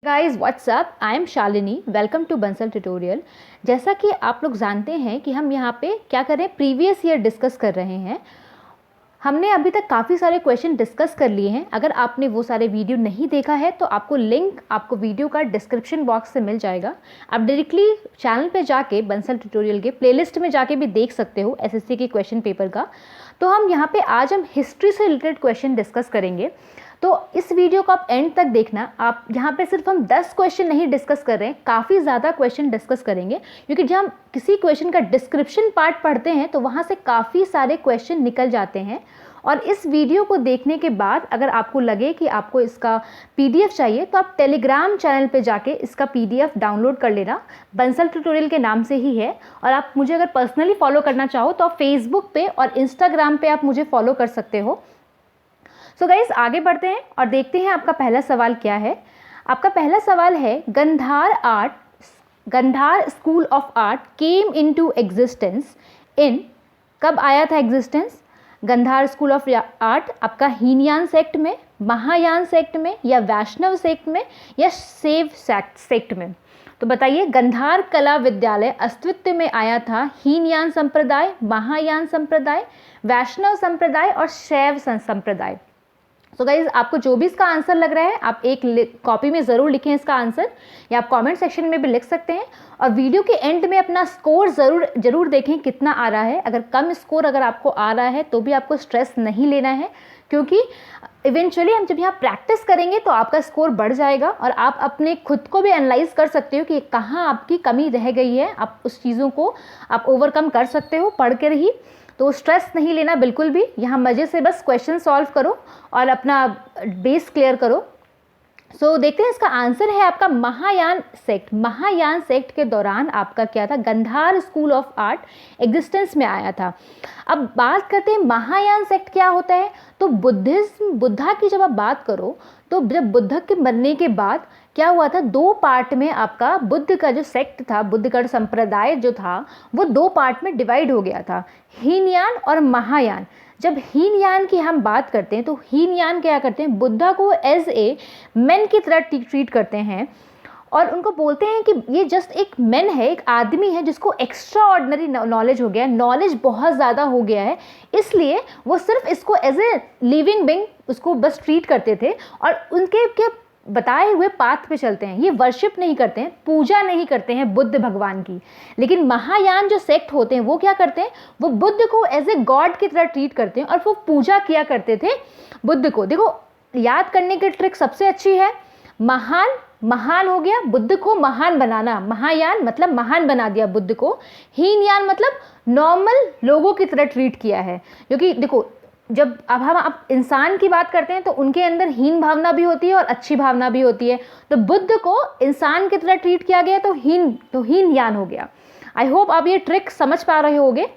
Guys what's up, I am Shalini. Welcome to Bansal tutorial. जैसा कि आप लोग जानते हैं कि हम यहाँ पे क्या कर रहे हैं, प्रीवियस ईयर डिस्कस कर रहे हैं। हमने अभी तक काफ़ी सारे क्वेश्चन डिस्कस कर लिए हैं। अगर आपने वो सारे वीडियो नहीं देखा है तो आपको लिंक आपको वीडियो का डिस्क्रिप्शन बॉक्स से मिल जाएगा। आप डायरेक्टली चैनल पे जाके बंसल ट्यूटोरियल के प्लेलिस्ट में जाके भी देख सकते हो एसएससी के क्वेश्चन पेपर का। तो हम यहाँ पे आज हम हिस्ट्री से रिलेटेड क्वेश्चन डिस्कस करेंगे। तो इस वीडियो को आप एंड तक देखना। आप यहाँ पे सिर्फ हम 10 क्वेश्चन नहीं डिस्कस कर रहे हैं, काफ़ी ज़्यादा क्वेश्चन डिस्कस करेंगे, क्योंकि जब हम किसी क्वेश्चन का डिस्क्रिप्शन पार्ट पढ़ते हैं तो वहाँ से काफ़ी सारे क्वेश्चन निकल जाते हैं। और इस वीडियो को देखने के बाद अगर आपको लगे कि आपको इसका पीडीएफ चाहिए तो आप टेलीग्राम चैनल पे जाके इसका पीडीएफ डाउनलोड कर लेना। बंसल ट्यूटोरियल के नाम से ही है। और आप मुझे अगर पर्सनली फॉलो करना चाहो तो आप फेसबुक पे और इंस्टाग्राम पे आप मुझे फॉलो कर सकते हो। सो गाइस, आगे बढ़ते हैं और देखते हैं आपका पहला सवाल क्या है। आपका पहला सवाल है, Gandhar school of art came into existence in, कब आया था existence Gandhar school of art? आपका हीनयान सेक्ट में, महायान सेक्ट में, या वैष्णव सेक्ट में, या शैव सेक्ट में? तो बताइए, गंधार कला विद्यालय अस्तित्व में आया था हीनयान संप्रदाय, महायान संप्रदाय, वैष्णव संप्रदाय और शैव संप्रदाय। तो गाइज, आपको जो भी इसका आंसर लग रहा है आप एक कॉपी में ज़रूर लिखें इसका आंसर, या आप कमेंट सेक्शन में भी लिख सकते हैं। और वीडियो के एंड में अपना स्कोर ज़रूर देखें कितना आ रहा है। अगर कम स्कोर अगर आपको आ रहा है तो भी आपको स्ट्रेस नहीं लेना है, क्योंकि इवेंचुअली हम जब यहाँ प्रैक्टिस करेंगे तो आपका स्कोर बढ़ जाएगा और आप अपने खुद को भी एनालाइज कर सकते हो कि कहाँ आपकी कमी रह गई है। आप उस चीज़ों को आप ओवरकम कर सकते हो पढ़ कर ही। तो स्ट्रेस नहीं लेना बिल्कुल भी। यहाँ मज़े से बस क्वेश्चन सॉल्व करो और अपना बेस क्लियर करो। सो देखते हैं, इसका आंसर है आपका महायान सेक्ट। महायान सेक्ट के दौरान आपका क्या था, Gandhar school of art existence में आया था। अब बात करते हैं महायान सेक्ट क्या होता है। तो बुद्धा की जब आप बात करो तो जब बुद्ध के मरने के बाद क्या हुआ था, दो पार्ट में आपका बुद्ध का जो सेक्ट था, बुद्ध का संप्रदाय जो था वो दो पार्ट में डिवाइड हो गया था, हीनयान और महायान। जब हीनयान की हम बात करते हैं तो हीनयान क्या करते हैं, बुद्धा को एज ए मैन की तरह ट्रीट करते हैं और उनको बोलते हैं कि ये जस्ट एक मैन है, एक आदमी है जिसको एक्स्ट्रा ऑर्डिनरी नॉलेज हो गया है, नॉलेज बहुत ज़्यादा हो गया है, इसलिए वो सिर्फ इसको एज ए लिविंग बिंग उसको बस ट्रीट करते थे और उनके क्या बताए हुए पाथ पे चलते हैं। ये वर्शिप नहीं करते हैं, पूजा नहीं करते हैं बुद्ध भगवान की। लेकिन महायान जो सेक्ट होते हैं वो क्या करते हैं, वो बुद्ध को एज ए गॉड की तरह ट्रीट करते हैं और वो पूजा किया करते थे बुद्ध को। देखो, याद करने की ट्रिक सबसे अच्छी है, महान हो गया, बुद्ध को महान बनाना, महायान मतलब महान बना दिया बुद्ध को, हीनयान मतलब नॉर्मल लोगों की तरह ट्रीट किया है। क्योंकि देखो, जब अब हम इंसान की बात करते हैं तो उनके अंदर हीन भावना भी होती है और अच्छी भावना भी होती है। तो बुद्ध को इंसान की तरह ट्रीट किया गया तो हीनयान हो गया। आई होप आप ये ट्रिक समझ पा रहे होगे।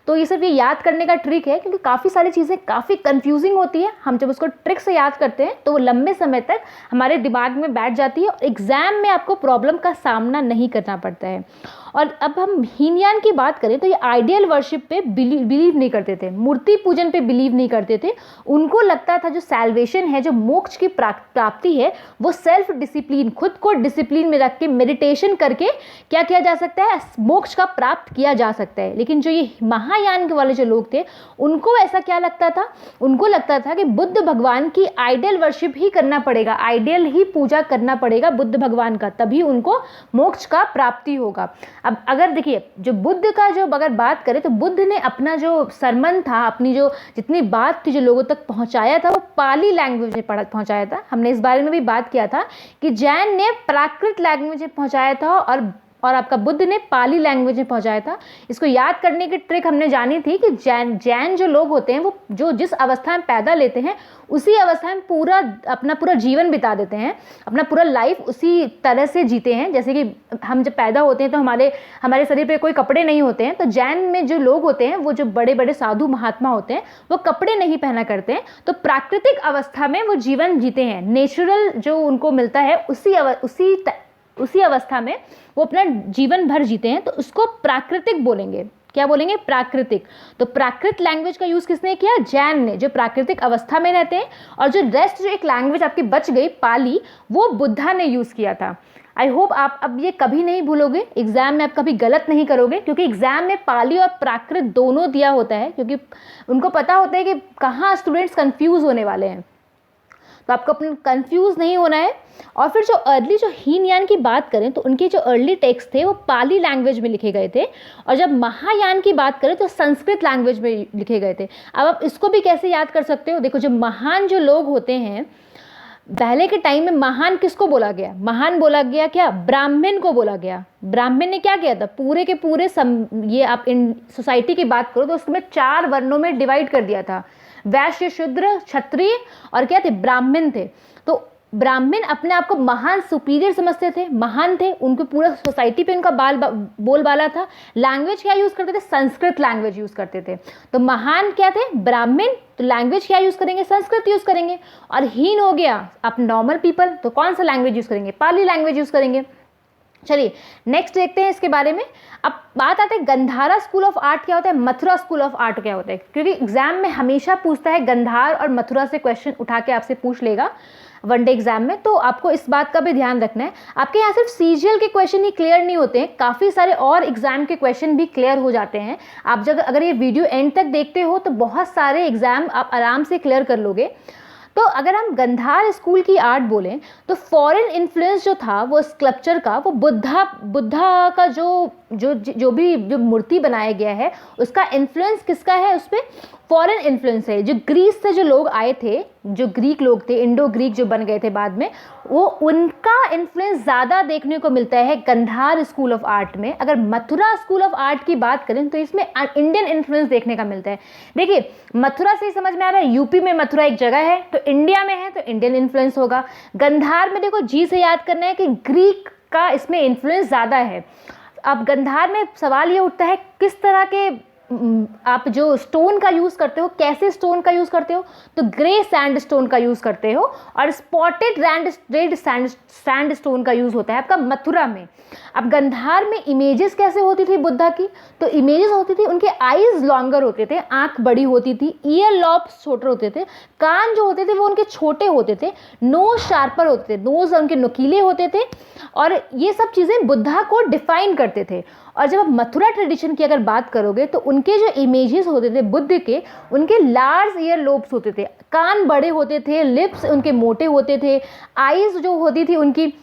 तो ये सिर्फ ये याद करने का ट्रिक है, क्योंकि काफ़ी सारी चीज़ें काफ़ी कंफ्यूजिंग होती है। हम जब उसको ट्रिक से याद करते हैं तो वो लंबे समय तक हमारे दिमाग में बैठ जाती है और एग्ज़ाम में आपको प्रॉब्लम का सामना नहीं करना पड़ता है। और अब हम हीनयान की बात करें तो ये आइडियल वर्शिप पे बिलीव नहीं करते थे, मूर्ति पूजन पे बिलीव नहीं करते थे। उनको लगता था जो सैल्वेशन है, जो मोक्ष की प्राप्ति है, वो सेल्फ डिसिप्लिन, खुद को डिसिप्लिन में रख के मेडिटेशन करके क्या किया जा सकता है, मोक्ष का प्राप्त किया जा सकता है। लेकिन जो ये महायान के वाले जो लोग थे उनको ऐसा क्या लगता था, उनको लगता था कि बुद्ध भगवान की आइडियल वर्शिप ही करना पड़ेगा, आइडियल ही पूजा करना पड़ेगा बुद्ध भगवान का, तभी उनको मोक्ष का प्राप्ति होगा। अब अगर देखिए, जो बुद्ध का जो अगर बात करें तो बुद्ध ने अपना जो सरमन था, अपनी जो जितनी बात थी जो लोगों तक पहुंचाया था वो पाली लैंग्वेज में पहुंचाया था। हमने इस बारे में भी बात किया था कि जैन ने प्राकृत लैंग्वेज में पहुंचाया था और आपका बुद्ध ने पाली लैंग्वेज में पहुंचाया था। इसको याद करने की ट्रिक हमने जानी थी कि जैन जो लोग होते हैं वो जो जिस अवस्था में पैदा लेते हैं उसी अवस्था में अपना पूरा जीवन बिता देते हैं, अपना पूरा लाइफ उसी तरह से जीते हैं। जैसे कि हम जब पैदा होते हैं तो हमारे शरीर पे कोई कपड़े नहीं होते हैं, तो जैन में जो लोग होते हैं, वो जो बड़े बड़े साधु महात्मा होते हैं, वो कपड़े नहीं पहना करते हैं। तो प्राकृतिक अवस्था में वो जीवन जीते हैं, नेचुरल जो उनको मिलता है उसी अवस्था में वो अपना जीवन भर जीते हैं, तो उसको प्राकृतिक बोलेंगे। क्या बोलेंगे? प्राकृतिक। तो प्राकृत लैंग्वेज का यूज़ किसने किया? जैन ने, जो प्राकृतिक अवस्था में रहते हैं। और जो रेस्ट जो एक लैंग्वेज आपकी बच गई पाली, वो बुद्धा ने यूज़ किया था। आई होप आप अब ये कभी नहीं भूलोगे, एग्जाम में आप कभी गलत नहीं करोगे, क्योंकि एग्जाम में पाली और प्राकृत दोनों दिया होता है, क्योंकि उनको पता होता है कि कहाँ स्टूडेंट्स कंफ्यूज होने वाले हैं। तो आपको अपने कंफ्यूज नहीं होना है। और फिर जो अर्ली जो हीनयान की बात करें तो उनके जो अर्ली टेक्स्ट थे वो पाली लैंग्वेज में लिखे गए थे, और जब महायान की बात करें तो संस्कृत लैंग्वेज में लिखे गए थे। अब आप इसको भी कैसे याद कर सकते हो? देखो, जो महान जो लोग होते हैं पहले के टाइम में, महान किसको बोला गया? महान बोला गया क्या? ब्राह्मण को बोला गया। ब्राह्मण ने क्या किया था? पूरे के पूरे ये आप इन सोसाइटी की बात करो तो उसमें 4 वर्णों में डिवाइड कर दिया था। वैश्य, शूद्र, क्षत्रिय और क्या थे? ब्राह्मण थे। तो ब्राह्मण अपने आप को महान, सुपीरियर समझते थे, महान थे, उनको पूरा सोसाइटी पे उनका बोलबाला था। लैंग्वेज क्या यूज़ करते थे? संस्कृत लैंग्वेज यूज़ करते थे। तो महान क्या थे? ब्राह्मण। तो लैंग्वेज क्या यूज़ करेंगे? संस्कृत यूज़ करेंगे। और हीन हो गया आप नॉर्मल पीपल, तो कौन सा लैंग्वेज यूज़ करेंगे? पाली लैंग्वेज यूज़ करेंगे। चलिए नेक्स्ट देखते हैं इसके बारे में। अब बात आते हैं गंधारा स्कूल ऑफ आर्ट क्या होता है, मथुरा स्कूल ऑफ आर्ट क्या होता है, क्योंकि एग्जाम में हमेशा पूछता है गंधार और मथुरा से क्वेश्चन उठा के आपसे पूछ लेगा वनडे एग्जाम में, तो आपको इस बात का भी ध्यान रखना है। आपके यहाँ सिर्फ सीजीएल के क्वेश्चन ही क्लियर नहीं होते हैं, काफ़ी सारे और एग्जाम के क्वेश्चन भी क्लियर हो जाते हैं। आप जब अगर ये वीडियो एंड तक देखते हो तो बहुत सारे एग्जाम आप आराम से क्लियर कर लोगे। तो अगर हम गंधार स्कूल की आर्ट बोलें तो फॉरेन इन्फ्लुएंस जो था वो स्कल्पचर का, वो बुद्धा का जो भी मूर्ति बनाया गया है उसका इन्फ्लुएंस किसका है? उस पर फॉरेन इन्फ्लुएंस है। जो ग्रीस से जो लोग आए थे, जो ग्रीक लोग थे, इंडो ग्रीक जो बन गए थे बाद में, वो उनका इन्फ्लुएंस ज़्यादा देखने को मिलता है गंधार स्कूल ऑफ आर्ट में। अगर मथुरा स्कूल ऑफ आर्ट की बात करें तो इसमें इंडियन इन्फ्लुएंस देखने का मिलता है। देखिए, मथुरा से ही समझ में आ रहा है, यूपी में मथुरा एक जगह है, तो इंडिया में है तो इंडियन इन्फ्लुएंस होगा। गंधार में देखो, जी से याद करना है कि ग्रीक का इसमें इन्फ्लुएंस ज़्यादा है। अब गंधार में सवाल ये उठता है किस तरह के आप जो स्टोन का यूज़ करते हो, कैसे स्टोन का यूज़ करते हो? तो ग्रे सैंड स्टोन का यूज़ करते हो, और स्पॉटेड रेड सैंड स्टोन का यूज़ होता है आपका मथुरा में। अब गंधार में इमेजेस कैसे होती थी बुद्धा की? तो इमेजेस होती थी, उनके आईज लॉन्गर होते थे, आंख बड़ी होती थी, ईयर लॉब्स छोटे होते थे, कान जो होते थे वो उनके छोटे होते थे, नोज शार्पर होते थे, नोज उनके नुकीले होते थे, और ये सब चीज़ें बुद्धा को डिफाइन करते थे। और जब आप मथुरा ट्रेडिशन की अगर बात करोगे तो उनके जो इमेजेस होते थे बुद्ध के, उनके लार्ज ईयर लोब्स होते थे, कान बड़े होते थे, लिप्स उनके मोटे होते थे, आईज जो होती थी उनकी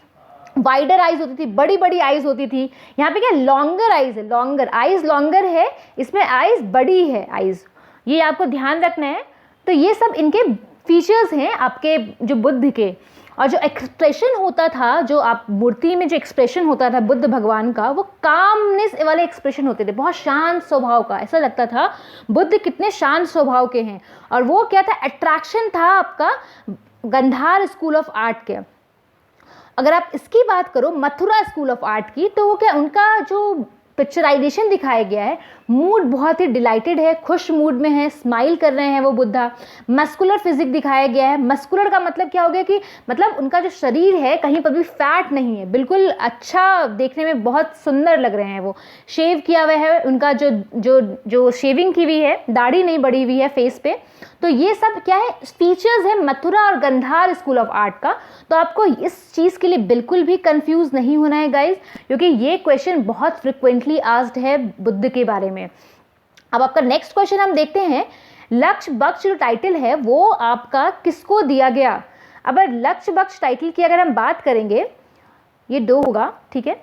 वाइडर आइज होती थी, बड़ी बड़ी आइज होती थी। यहाँ पे क्या लॉन्गर आइज है, लॉन्गर आइज, लॉन्गर है, इसमें आइज बड़ी है आइज, ये आपको ध्यान रखना है। तो ये सब इनके फीचर्स हैं आपके जो बुद्ध के। और जो एक्सप्रेशन होता था, जो आप मूर्ति में जो एक्सप्रेशन होता था बुद्ध भगवान का, वो कामनेस वाले एक्सप्रेशन होते थे, बहुत शांत स्वभाव का। ऐसा लगता था बुद्ध कितने शांत स्वभाव के हैं। और वो क्या था? अट्रैक्शन था आपका गंधार स्कूल ऑफ आर्ट के। अगर आप इसकी बात करो मथुरा स्कूल ऑफ आर्ट की, तो वो क्या, उनका जो पिक्चराइजेशन दिखाया गया है, मूड बहुत ही डिलाइटेड है, खुश मूड में है, स्माइल कर रहे हैं वो बुद्धा। मस्कुलर फिजिक दिखाया गया है। मस्कुलर का मतलब क्या हो गया कि मतलब उनका जो शरीर है कहीं पर भी फैट नहीं है, बिल्कुल अच्छा, देखने में बहुत सुंदर लग रहे हैं वो। शेव किया हुआ है, उनका जो जो जो शेविंग की हुई है, दाढ़ी नहीं बढ़ी हुई है फेस पे। तो ये सब क्या है? फीचर्स है मथुरा और गंधार स्कूल ऑफ आर्ट का। तो आपको इस चीज़ के लिए बिल्कुल भी कंफ्यूज नहीं होना है गाइज, क्योंकि ये क्वेश्चन बहुत फ्रिक्वेंटली आस्क्ड है बुद्ध के बारे में। अब आपका नेक्स्ट क्वेश्चन हम देखते हैं, लक्ष्य बख्श जो टाइटल है वो आपका किसको दिया गया? अब लक्ष्य बख्श टाइटल की अगर हम बात करेंगे, ये 2 होगा, ठीक है।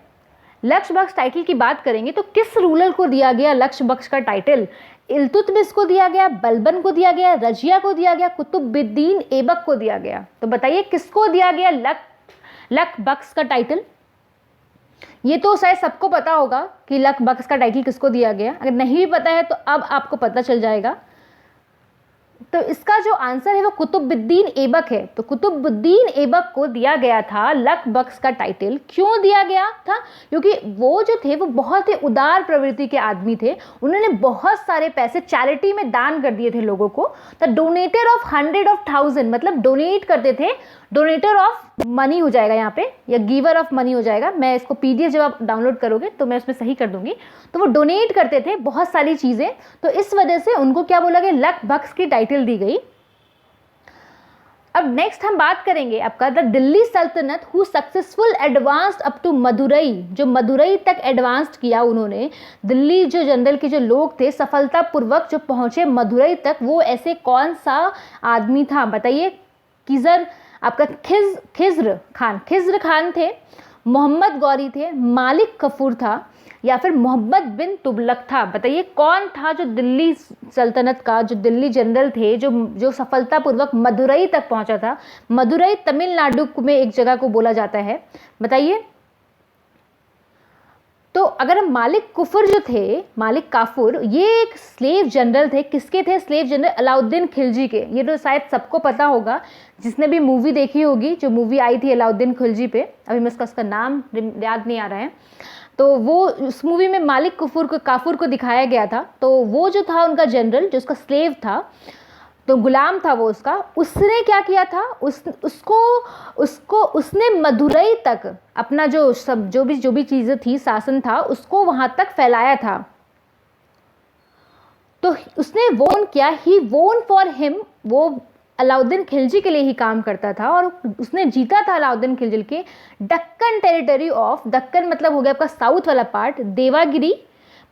लक्ष्य बख्श टाइटल की बात करेंगे तो किस रूलर को दिया गया लक्ष्य बख्श का टाइटल? इल्तुतमिश को दिया गया, बलबन को दिया गया, रजिया को दिया गया, कुतुबुद्दीन ऐबक को दिया गया। तो बताइए किसको दिया गया लक्ष्य बख्श का टाइटल? ये तो शायद सबको पता होगा कि लक्ष्य बख्श का टाइटल किसको दिया गया। अगर नहीं भी पता है तो अब आपको पता चल जाएगा। तो इसका जो आंसर है वो कुतुबुद्दीन ऐबक है। तो कुतुबुद्दीन ऐबक को दिया गया था लक बख्श का टाइटल। क्यों दिया गया था? क्योंकि वो जो थे वो बहुत ही उदार प्रवृत्ति के आदमी थे। उन्होंने बहुत सारे पैसे चैरिटी में दान कर दिए थे लोगों को। द डोनेटर ऑफ 100,000 मतलब डोनेट करते थे, डोनेटर ऑफ मनी हो जाएगा यहाँ पे, या गिवर ऑफ मनी हो जाएगा। मैं इसको PDF जब आप डाउनलोड करोगे तो मैं उसमें सही कर दूंगी। तो वो डोनेट करते थे बहुत सारी चीज़ें, तो इस वजह से उनको क्या बोला गया, लक बख्श की टाइटल दी गई। अब नेक्स्ट हम बात करेंगे आपका the Delhi Sultanat who successful advanced up to Madurai, जो मदुरई तक एडवांस्ड किया उन्होंने। दिल्ली जो जनरल के जो लोग थे सफलतापूर्वक जो पहुंचे मदुरई तक, वो ऐसे कौन सा आदमी था बताइए? आपका खिज्र खान थे, मोहम्मद गौरी थे, मालिक कफूर था, या फिर मोहम्मद बिन तुगलक था। बताइए कौन था जो दिल्ली सल्तनत का जो दिल्ली जनरल थे, जो सफलतापूर्वक मदुरई तक पहुंचा था। मदुरई तमिलनाडु में एक जगह को बोला जाता है, बताइए। तो अगर मालिक कुफर जो थे, मालिक काफुर, ये एक स्लेव जनरल थे। किसके थे स्लेव जनरल? अलाउद्दीन खिलजी के। ये तो शायद सबको पता होगा जिसने भी मूवी देखी होगी, जो मूवी आई थी अलाउद्दीन खिलजी पे, अभी मैं उसका नाम याद नहीं आ रहा है। तो वो उस मूवी में मालिक काफुर को दिखाया गया था। तो वो जो था उनका जनरल, जो उसका स्लेव था, तो गुलाम था वो उसका, उसने क्या किया था, उसने मदुरई तक अपना जो भी चीज़ें थी, शासन था, उसको वहाँ तक फैलाया था। तो उसने वोन किया, ही वोन फॉर हिम, वो अलाउद्दीन खिलजी के लिए ही काम करता था, और उसने जीता था अलाउद्दीन खिलजी के दक्कन टेरिटरी ऑफ, दक्कन मतलब हो गया आपका साउथ वाला पार्ट, देवागिरी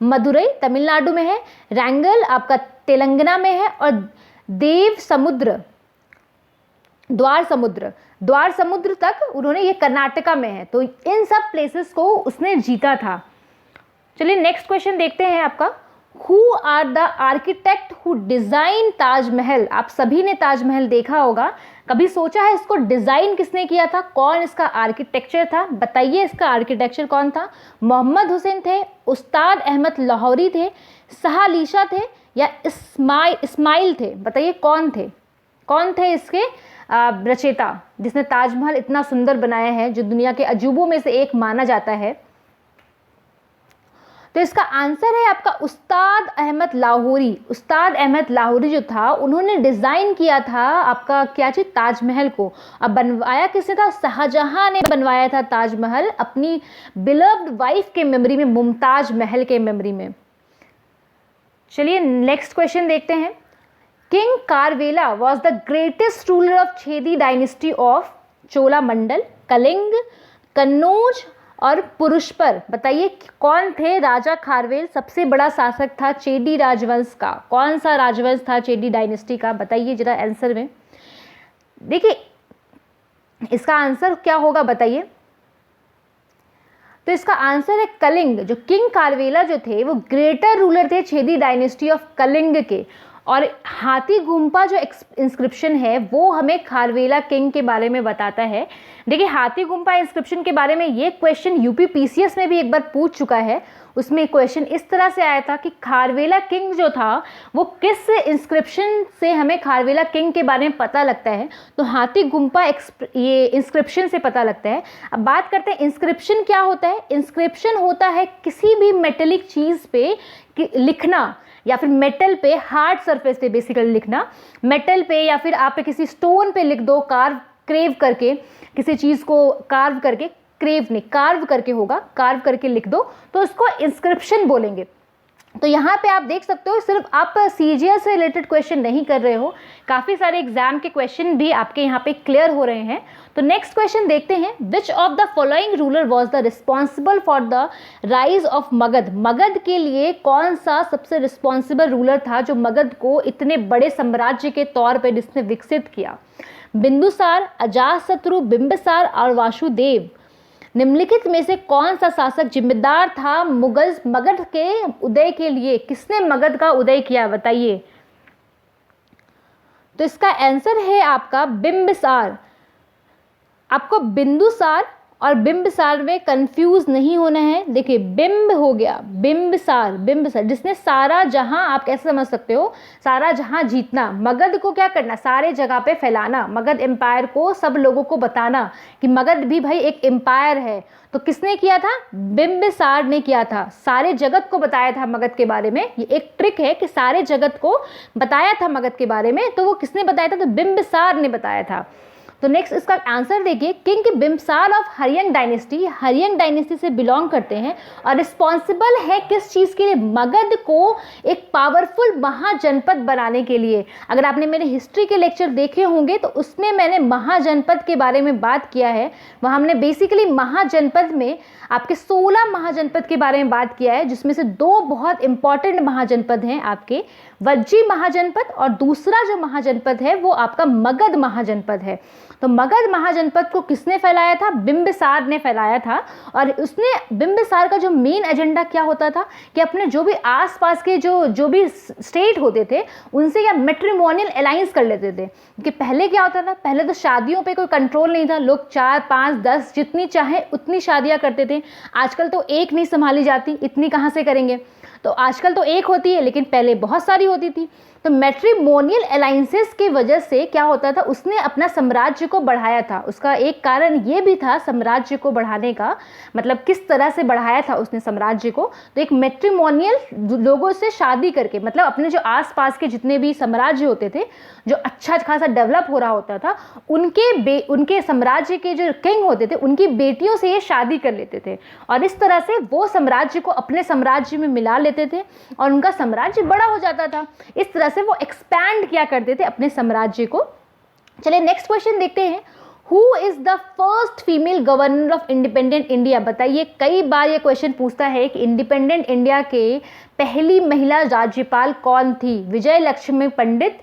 मदुरई तमिलनाडु में है, रैंगल आपका तेलंगाना में है, और द्वार समुद्र तक उन्होंने, ये कर्नाटका में है। तो इन सब प्लेसेस को उसने जीता था। चलिए नेक्स्ट क्वेश्चन देखते हैं आपका, who are the architect who design Taj Mahal? आप सभी ने ताजमहल देखा होगा, कभी सोचा है इसको डिजाइन किसने किया था? कौन इसका आर्किटेक्चर था? बताइए इसका आर्किटेक्चर कौन था? मोहम्मद हुसैन थे, उस्ताद अहमद लाहौरी थे, सहालीशा थे, या इस्माइल थे? बताइए कौन थे इसके रचयिता जिसने ताजमहल इतना सुंदर बनाया है, जो दुनिया के अजूबों में से एक माना जाता है? तो इसका आंसर है आपका उस्ताद अहमद लाहौरी। उस्ताद अहमद लाहौरी जो था, उन्होंने डिज़ाइन किया था आपका क्या चीज़, ताजमहल को। अब बनवाया किसने था? शाहजहां ने बनवाया था ताजमहल अपनी बिलव्ड वाइफ के मेमोरी में, मुमताज महल के मेमोरी में। चलिए नेक्स्ट क्वेश्चन देखते हैं, king Kharavela was the greatest ruler of Chedi dynasty of Cholamandal, Kalinga, Kannauj और पुरुषपर। बताइए कौन थे राजा खारवेल? सबसे बड़ा शासक था चेदी राजवंश का। कौन सा राजवंश था चेदी डायनेस्टी का? बताइए जरा आंसर में। देखिए इसका आंसर क्या होगा बताइए। तो इसका आंसर है कलिंग। जो किंग कारवेला जो थे वो ग्रेटर रूलर थे छेदी डायनेस्टी ऑफ कलिंग के। और हाथी गुम्पा जो इंस्क्रिप्शन है वो हमें खारवेला किंग के बारे में बताता है। देखिए हाथी गुम्पा इंस्क्रिप्शन के बारे में ये क्वेश्चन यूपी PCS में भी एक बार पूछ चुका है। उसमें क्वेश्चन इस तरह से आया था कि खारवेला किंग जो था वो किस इंस्क्रिप्शन से हमें खारवेला किंग के बारे में पता लगता है। तो हाथी गुम्पा ये इंस्क्रिप्शन से पता लगता है। अब बात करते हैं इंस्क्रिप्शन क्या होता है। इंस्क्रिप्शन होता है किसी भी मेटेलिक चीज़ पे लिखना, या फिर मेटल पे, हार्ड सरफेस पे बेसिकली लिखना, मेटल पे या फिर आप किसी स्टोन पे लिख दो, क्रेव करके किसी चीज़ को कार्व करके, क्रेव नहीं कार्व करके होगा, कार्व करके लिख दो तो उसको इंस्क्रिप्शन बोलेंगे। तो यहाँ पे आप देख सकते हो सिर्फ आप CGS से रिलेटेड क्वेश्चन नहीं कर रहे हो, काफ़ी सारे एग्जाम के क्वेश्चन भी आपके यहाँ पे क्लियर हो रहे हैं। तो नेक्स्ट क्वेश्चन देखते हैं, which of the following ruler was the responsible for the rise of Magadh? Magadh के लिए कौन सा सबसे रिस्पॉन्सिबल रूलर था जो मगध को इतने बड़े साम्राज्य के तौर पर जिसने विकसित किया? बिंदुसार, अजातशत्रु, बिंबिसार और वासुदेव। निम्नलिखित में से कौन सा शासक जिम्मेदार था मगध के उदय के लिए? किसने मगध का उदय किया बताइए। तो इसका आंसर है आपका बिंबिसार। आपको बिंदुसार और बिंबसार में कंफ्यूज नहीं होना है। देखिए बिंब हो गया, बिंबसार, बिंबसार जिसने सारा जहां, आप कैसे समझ सकते हो, सारा जहां जीतना, मगध को क्या करना, सारे जगह पे फैलाना, मगध एम्पायर को सब लोगों को बताना कि मगध भी भाई एक एम्पायर है। तो किसने किया था, बिंबिसार ने किया था, सारे जगत को बताया था मगध के बारे में। ये एक ट्रिक है कि सारे जगत को बताया था मगध के बारे में, तो वो किसने बताया था, तो बिंबिसार ने बताया था। तो नेक्स्ट इसका आंसर देखिए, king Bimbisara of Haryanka dynasty, Haryanka dynasty से बिलोंग करते हैं और रिस्पॉन्सिबल है किस चीज़ के लिए, मगध को एक पावरफुल महाजनपद बनाने के लिए। अगर आपने मेरे हिस्ट्री के लेक्चर देखे होंगे तो उसमें मैंने महाजनपद के बारे में बात किया है। वहाँ हमने बेसिकली महाजनपद में आपके 16 महाजनपद के बारे में बात किया है, जिसमें से 2 बहुत इंपॉर्टेंट महाजनपद हैं आपके, वज्जी महाजनपद और दूसरा जो महाजनपद है वो आपका मगध महाजनपद है। तो मगध महाजनपद को किसने फैलाया था, बिंबिसार ने फैलाया था। और उसने, बिंबिसार का जो मेन एजेंडा क्या होता था कि अपने जो भी आसपास के जो भी स्टेट होते थे उनसे या मैट्रिमोनियल अलायंस कर लेते थे। कि पहले क्या होता था, पहले तो शादियों पे कोई कंट्रोल नहीं था, लोग 4, 5, 10 जितनी चाहे उतनी शादियां करते थे। आजकल तो एक नहीं संभाली जाती, इतनी कहाँ से करेंगे, तो आजकल तो एक होती है लेकिन पहले बहुत सारी होती थी। तो मैट्रिमोनियल अलायंसेस की वजह से क्या होता था, उसने अपना साम्राज्य को बढ़ाया था। उसका एक कारण ये भी था साम्राज्य को बढ़ाने का, मतलब किस तरह से बढ़ाया था उसने साम्राज्य को, तो एक मैट्रिमोनियल लोगों से शादी करके, मतलब अपने जो आसपास के जितने भी साम्राज्य होते थे जो अच्छा खासा डेवलप हो रहा होता था, उनके साम्राज्य के जो किंग होते थे उनकी बेटियों से ये शादी कर लेते थे और इस तरह से वो साम्राज्य को अपने साम्राज्य में मिला लेते थे और उनका साम्राज्य बड़ा हो जाता था। इस तरह से वो एक्सपैंड किया करते थे अपने साम्राज्य को। चलिए नेक्स्ट क्वेश्चन देखते हैं, who is the first female governor of independent India. बताइए, कई बार ये क्वेश्चन पूछता है कि इंडिपेंडेंट इंडिया के पहली महिला राज्यपाल कौन थी, विजय लक्ष्मी पंडित,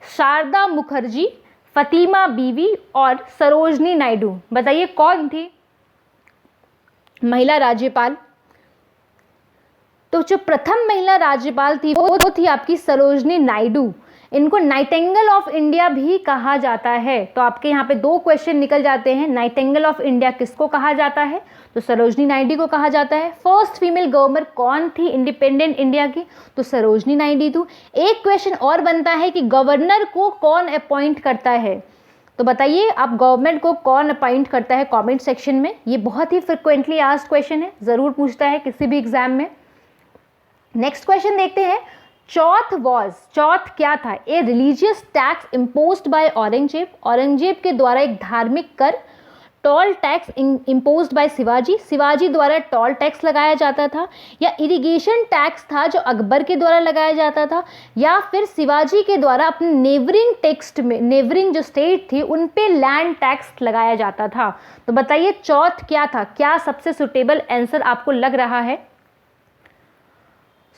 शारदा मुखर्जी, फतिमा बीवी और सरोजनी नायडू। बताइए कौन थी महिला राज्यपाल। तो जो प्रथम महिला राज्यपाल थी वो थी आपकी सरोजनी नायडू। इनको नाइटिंगेल ऑफ इंडिया भी कहा जाता है। तो आपके यहाँ पे 2 क्वेश्चन निकल जाते हैं, नाइटिंगेल ऑफ इंडिया किसको कहा जाता है, तो सरोजनी नायडू को कहा जाता है। फर्स्ट फीमेल गवर्नर कौन थी इंडिपेंडेंट इंडिया की, तो सरोजनी नायडू। एक क्वेश्चन और बनता है कि गवर्नर को कौन अपॉइंट करता है, तो बताइए आप गवर्नमेंट को कौन अपॉइंट करता है कमेंट सेक्शन में। ये बहुत ही फ्रिक्वेंटली आस्क्ड क्वेश्चन है, ज़रूर पूछता है किसी भी एग्जाम में। नेक्स्ट क्वेश्चन देखते हैं, चौथ क्या था, a religious tax imposed by Aurangzeb, Aurangzeb के द्वारा एक धार्मिक कर। Toll tax imposed by Shivaji द्वारा टोल टैक्स लगाया जाता था, या इरिगेशन टैक्स था जो अकबर के द्वारा लगाया जाता था, या फिर शिवाजी के द्वारा अपने नेबरिंग जो स्टेट थी उन पे लैंड टैक्स लगाया जाता था। तो बताइए चौथ क्या था, क्या सबसे सुटेबल आंसर आपको लग रहा है।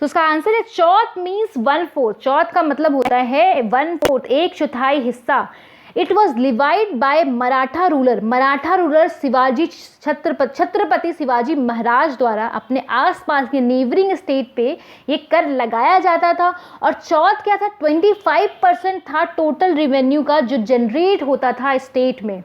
तो उसका आंसर है चौथ मीन्स 1/4। चौथ का मतलब होता है 1/4, 1/4 हिस्सा। It was levied by Maratha ruler Shivaji Chhatrapati Shivaji Maharaj द्वारा अपने आसपास के नेबरिंग स्टेट पे ये कर लगाया जाता था। और चौथ क्या था, 25% था टोटल रेवेन्यू का जो जनरेट होता था स्टेट में।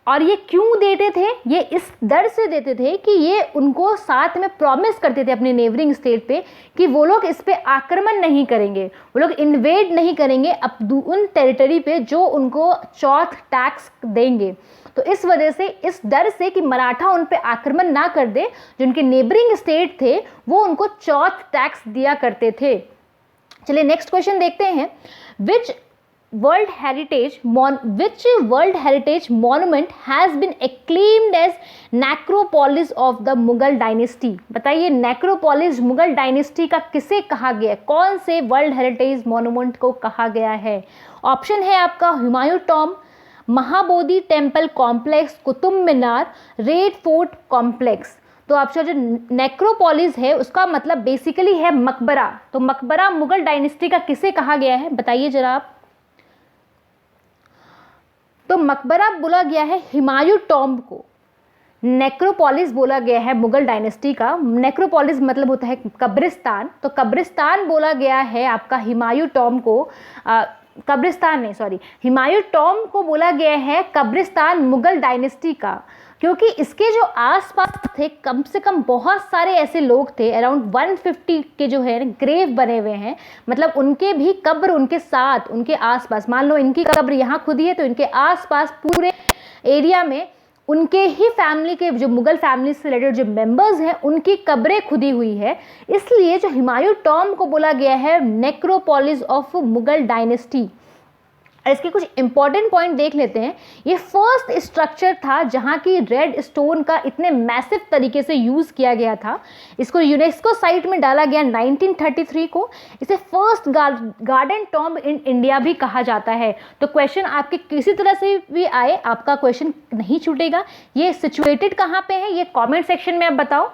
और ये क्यों देते थे, ये इस डर से देते थे कि ये उनको साथ में प्रॉमिस करते थे अपने नेबरिंग स्टेट पे कि वो लोग इस पे आक्रमण नहीं करेंगे, वो लोग इन्वेड नहीं करेंगे उन टेरिटरी पे जो उनको चौथ टैक्स देंगे। तो इस वजह से, इस डर से कि मराठा उन पे आक्रमण ना कर दे, जो उनके नेबरिंग स्टेट थे वो उनको चौथ टैक्स दिया करते थे। चलिए नेक्स्ट क्वेश्चन देखते हैं, which World Heritage Monument has been acclaimed as Necropolis of the Mughal Dynasty। बताइए नेक्रोपोलिस मुगल डायनेस्टी का किसे कहा गया है, कौन से वर्ल्ड हेरिटेज मॉन्यूमेंट को कहा गया है। ऑप्शन है आपका Humayun tomb, Mahabodhi temple complex, Qutub Minar, red fort complex. तो आपका जो नेक्रोपोलिस है उसका मतलब बेसिकली है मकबरा। तो मकबरा मुगल डायनेस्टी का किसे कहा गया है, बताइए जरा आप। तो मकबरा बोला गया है हुमायूं टॉम्ब को, नेक्रोपोलिस बोला गया है मुगल डायनेस्टी का। नेक्रोपोलिस मतलब होता है कब्रिस्तान, तो कब्रिस्तान बोला गया है आपका हुमायूं टॉम्ब को, हुमायूं टॉम्ब को बोला गया है कब्रिस्तान मुगल डायनेस्टी का, क्योंकि इसके जो आसपास थे कम से कम बहुत सारे ऐसे लोग थे, अराउंड 150 के जो है ग्रेव बने हुए हैं, मतलब उनके भी कब्र उनके साथ, उनके आसपास। मान लो इनकी कब्र यहाँ खुदी है तो इनके आसपास पूरे एरिया में उनके ही फैमिली के, जो मुगल फैमिली से रिलेटेड जो मेंबर्स हैं, उनकी कब्रें खुदी हुई है। इसलिए जो हुमायूं टॉम्ब को बोला गया है नेक्रोपोलिस ऑफ मुगल डायनेस्टी। इसके कुछ इंपॉर्टेंट पॉइंट देख लेते हैं। ये फर्स्ट स्ट्रक्चर था जहाँ की रेड स्टोन का इतने मैसिव तरीके से यूज़ किया गया था। इसको यूनेस्को साइट में डाला गया 1933 को। इसे first garden tomb in India भी कहा जाता है। तो क्वेश्चन आपके किसी तरह से भी आए, आपका क्वेश्चन नहीं छूटेगा। ये सिचुएटेड कहाँ पे है ये कॉमेंट सेक्शन में आप बताओ।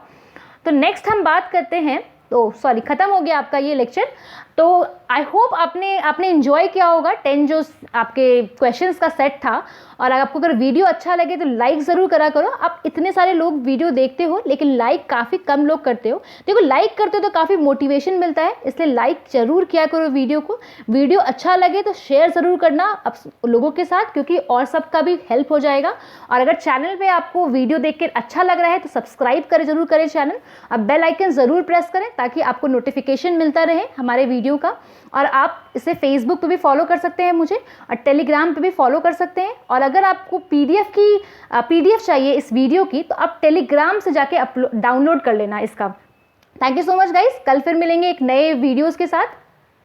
तो नेक्स्ट हम बात करते हैं, तो सॉरी ख़त्म हो गया आपका ये लेक्चर। तो आई होप आपने एंजॉय किया होगा 10 जो आपके क्वेश्चंस का सेट था। और आपको अगर वीडियो अच्छा लगे तो लाइक ज़रूर करा करो। आप इतने सारे लोग वीडियो देखते हो लेकिन लाइक काफ़ी कम लोग करते हो। देखो लाइक करते हो तो काफ़ी मोटिवेशन मिलता है, इसलिए लाइक ज़रूर किया करो वीडियो को। वीडियो अच्छा लगे तो शेयर ज़रूर करना अब लोगों के साथ, क्योंकि और सबका भी हेल्प हो जाएगा। और अगर चैनल पर आपको वीडियो देख कर अच्छा लग रहा है तो सब्सक्राइब करें, ज़रूर करें चैनल। अब बेल आइकन ज़रूर प्रेस करें ताकि आपको नोटिफिकेशन मिलता रहे हमारे वीडियो का। और आप इसे फेसबुक पे भी फॉलो कर सकते हैं मुझे, और टेलीग्राम पे भी फॉलो कर सकते हैं। और अगर आपको पीडीएफ चाहिए इस वीडियो की तो आप टेलीग्राम से जाके डाउनलोड कर लेना इसका। Thank you so much guys, कल फिर मिलेंगे एक नए वीडियोस के साथ।